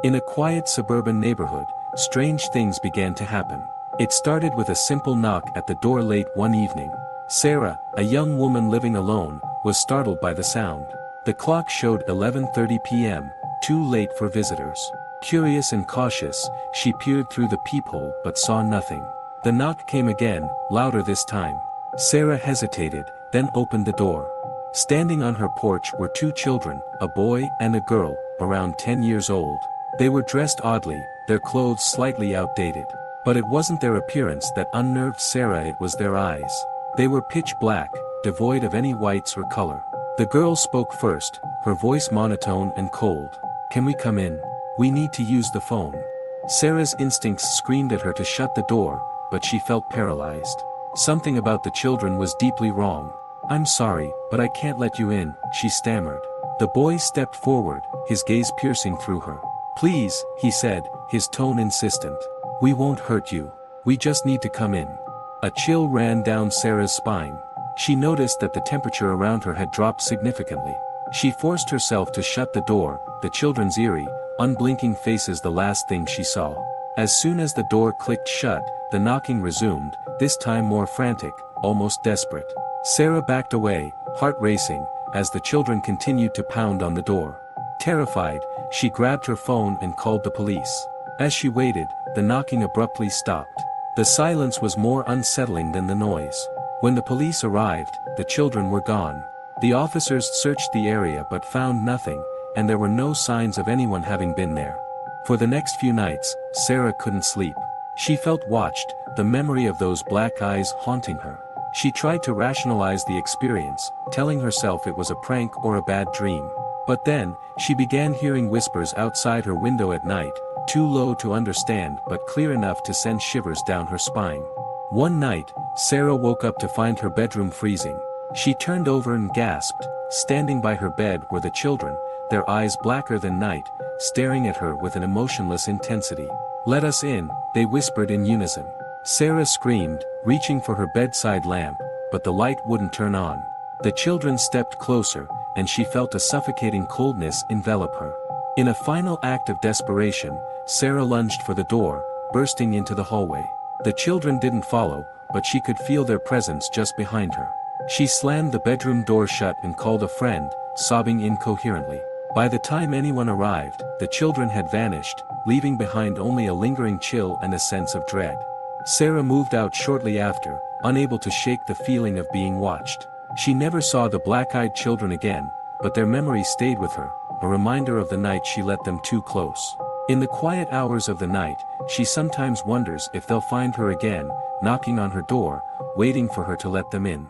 In a quiet suburban neighborhood, strange things began to happen. It started with a simple knock at the door late one evening. Sarah, a young woman living alone, was startled by the sound. The clock showed 11:30 p.m., too late for visitors. Curious and cautious, she peered through the peephole but saw nothing. The knock came again, louder this time. Sarah hesitated, then opened the door. Standing on her porch were two children, a boy and a girl, around 10 years old. They were dressed oddly, their clothes slightly outdated. But it wasn't their appearance that unnerved Sarah, it was their eyes. They were pitch black, devoid of any whites or color. The girl spoke first, her voice monotone and cold. "Can we come in? We need to use the phone." Sarah's instincts screamed at her to shut the door, but she felt paralyzed. Something about the children was deeply wrong. "I'm sorry, but I can't let you in," she stammered. The boy stepped forward, his gaze piercing through her. "Please," he said, his tone insistent. "We won't hurt you. We just need to come in." A chill ran down Sarah's spine. She noticed that the temperature around her had dropped significantly. She forced herself to shut the door, the children's eerie, unblinking faces the last thing she saw. As soon as the door clicked shut, the knocking resumed, this time more frantic, almost desperate. Sarah backed away, heart racing, as the children continued to pound on the door. Terrified, she grabbed her phone and called the police. As she waited, the knocking abruptly stopped. The silence was more unsettling than the noise. When the police arrived, the children were gone. The officers searched the area but found nothing, and there were no signs of anyone having been there. For the next few nights, Sarah couldn't sleep. She felt watched, the memory of those black eyes haunting her. She tried to rationalize the experience, telling herself it was a prank or a bad dream. But then, she began hearing whispers outside her window at night, too low to understand but clear enough to send shivers down her spine. One night, Sarah woke up to find her bedroom freezing. She turned over and gasped. Standing by her bed were the children, their eyes blacker than night, staring at her with an emotionless intensity. "Let us in," they whispered in unison. Sarah screamed, reaching for her bedside lamp, but the light wouldn't turn on. The children stepped closer, and she felt a suffocating coldness envelop her. In a final act of desperation, Sarah lunged for the door, bursting into the hallway. The children didn't follow, but she could feel their presence just behind her. She slammed the bedroom door shut and called a friend, sobbing incoherently. By the time anyone arrived, the children had vanished, leaving behind only a lingering chill and a sense of dread. Sarah moved out shortly after, unable to shake the feeling of being watched. She never saw the black-eyed children again, but their memory stayed with her, a reminder of the night she let them too close. In the quiet hours of the night, she sometimes wonders if they'll find her again, knocking on her door, waiting for her to let them in.